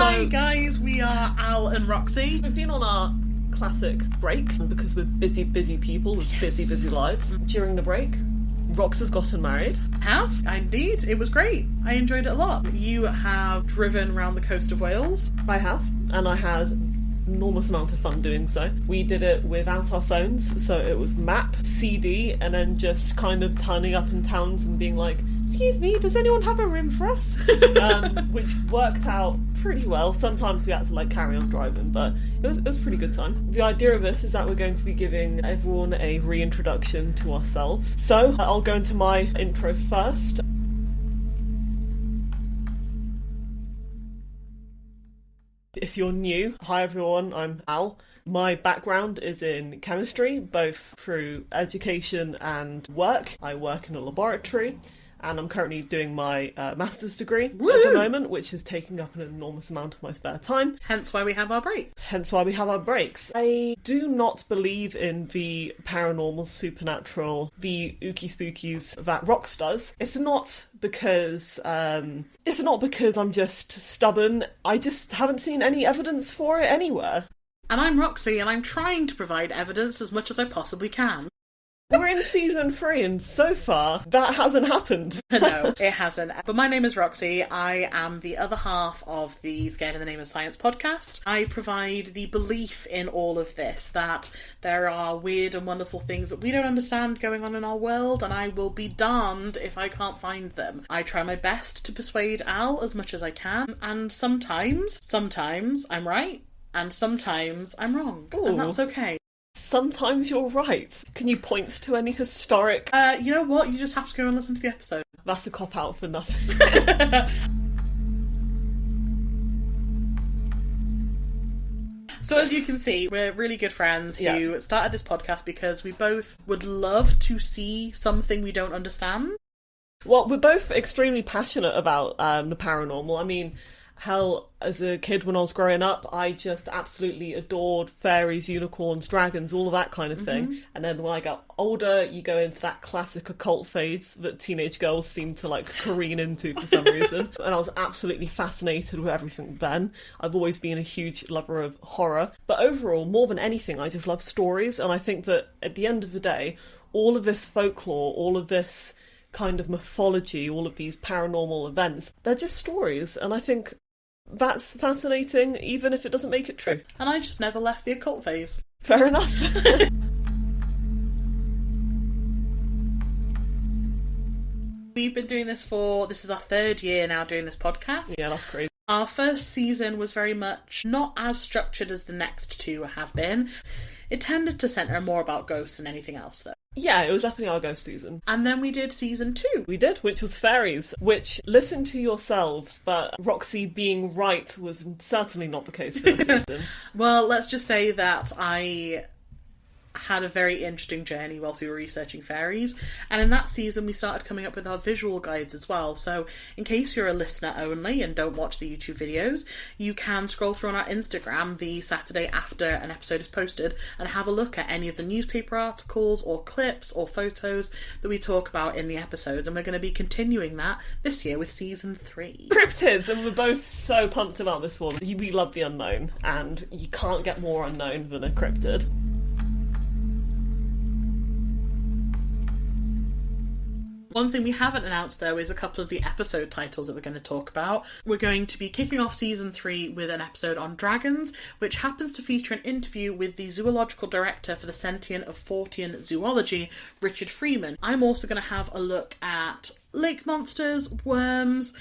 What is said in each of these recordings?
Hi guys, we are Al and Roxy. We've been on our classic break because we're busy people with busy lives. During the break, Rox has gotten married. Indeed. It was great. I enjoyed it a lot. You have driven around the coast of Wales. I have, and I had enormous amount of fun doing so. We did it without our phones, so it was map, CD, and then just kind of turning up in towns and being like, excuse me, does anyone have a room for us? Which worked out pretty well. Sometimes we had to carry on driving, but it was a pretty good time. The idea of this is that we're going to be giving everyone a reintroduction to ourselves. So I'll go into my intro first. If you're new, hi everyone, I'm Al. My background is in chemistry, both through education and work. I work in a laboratory, and I'm currently doing my master's degree at the moment, which is taking up an enormous amount of my spare time. Hence why we have our breaks. I do not believe in the paranormal, supernatural, the ooky spookies that Rox does. It's not because I'm just stubborn. I just haven't seen any evidence for it anywhere. And I'm Roxy, and I'm trying to provide evidence as much as I possibly can. We're in season 3, and so far, that hasn't happened. No, it hasn't. But my name is Roxy. I am the other half of the Scared in the Name of Science podcast. I provide the belief in all of this, that there are weird and wonderful things that we don't understand going on in our world, and I will be darned if I can't find them. I try my best to persuade Al as much as I can, and sometimes I'm right, and sometimes I'm wrong. Ooh. And that's okay. Sometimes you're right. Can you point to any historic... You know what? You just have to go and listen to the episode. That's a cop-out for nothing. So as you can see, we're really good friends who started this podcast because we both would love to see something we don't understand. Well, we're both extremely passionate about the paranormal. I mean, hell, as a kid when I was growing up, I just absolutely adored fairies, unicorns, dragons, all of that kind of thing. Mm-hmm. And then when I got older, you go into that classic occult phase that teenage girls seem to careen into for some reason. And I was absolutely fascinated with everything then. I've always been a huge lover of horror. But overall, more than anything, I just love stories. And I think that at the end of the day, all of this folklore, all of this kind of mythology, all of these paranormal events, they're just stories. And I think that's fascinating, even if it doesn't make it true. And I just never left the occult phase. Fair enough. We've been doing this is our 3rd year now doing this podcast. Yeah, that's crazy. Our first season was very much not as structured as the next 2 have been. It tended to centre more about ghosts than anything else, though. Yeah, it was definitely our ghost season. And then we did season 2. We did, which was fairies, which, listen to yourselves, but Roxy being right was certainly not the case for this season. Well, let's just say that I had a very interesting journey whilst we were researching fairies, and in that season we started coming up with our visual guides as well. So in case you're a listener only and don't watch the YouTube videos, you can scroll through on our Instagram the Saturday after an episode is posted and have a look at any of the newspaper articles or clips or photos that we talk about in the episodes, and we're going to be continuing that this year with season 3. Cryptids, and we're both so pumped about this one. We love the unknown, and you can't get more unknown than a cryptid. One thing we haven't announced, though, is a couple of the episode titles that we're going to talk about. We're going to be kicking off season 3 with an episode on dragons, which happens to feature an interview with the zoological director for the Sentient of Fortean Zoology, Richard Freeman. I'm also going to have a look at lake monsters, worms,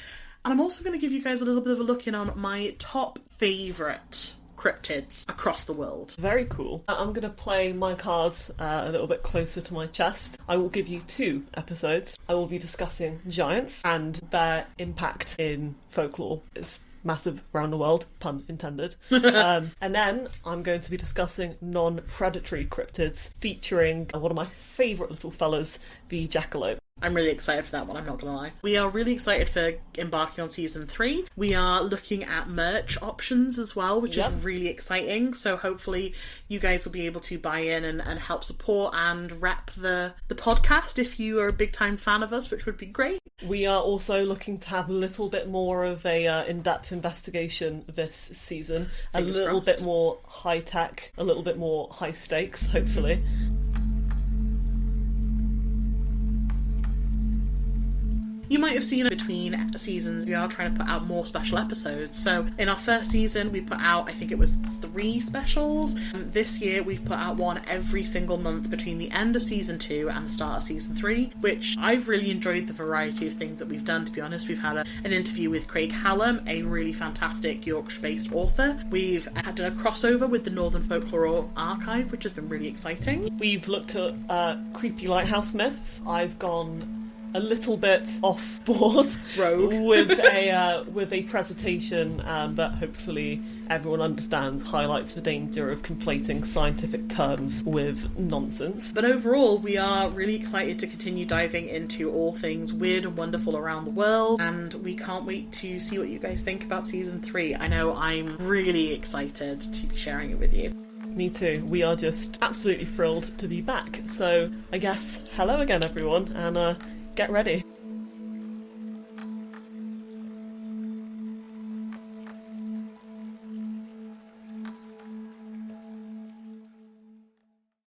and I'm also going to give you guys a little bit of a look in on my top favourite cryptids across the world. Very cool. I'm going to play my cards a little bit closer to my chest. I will give you 2 episodes. I will be discussing giants and their impact in folklore. It's massive around the world, pun intended. And then I'm going to be discussing non-predatory cryptids featuring one of my favourite little fellas, the jackalope. I'm really excited for that one, I'm not gonna lie. We are really excited for embarking on season 3. We are looking at merch options as well, which is really exciting. So hopefully you guys will be able to buy in and help support and rep the podcast if you are a big time fan of us, which would be great. We are also looking to have a little bit more of a in-depth investigation this season. Fingers a little crossed. bit more high-tech, a little bit more high stakes, hopefully. You might have seen between seasons we are trying to put out more special episodes. So in our first season we put out, I think it was 3 specials. This year we've put out one every single month between the end of season 2 and the start of season 3, which I've really enjoyed the variety of things that we've done, to be honest. We've had an interview with Craig Hallam, a really fantastic Yorkshire-based author. We've done a crossover with the Northern Folklore Archive, which has been really exciting. We've looked at creepy lighthouse myths. I've gone a little bit off board Rogue. with a presentation that hopefully everyone understands, highlights the danger of conflating scientific terms with nonsense. But overall, we are really excited to continue diving into all things weird and wonderful around the world, and we can't wait to see what you guys think about season 3. I know I'm really excited to be sharing it with you. Me too. We are just absolutely thrilled to be back. So I guess hello again everyone, and get ready.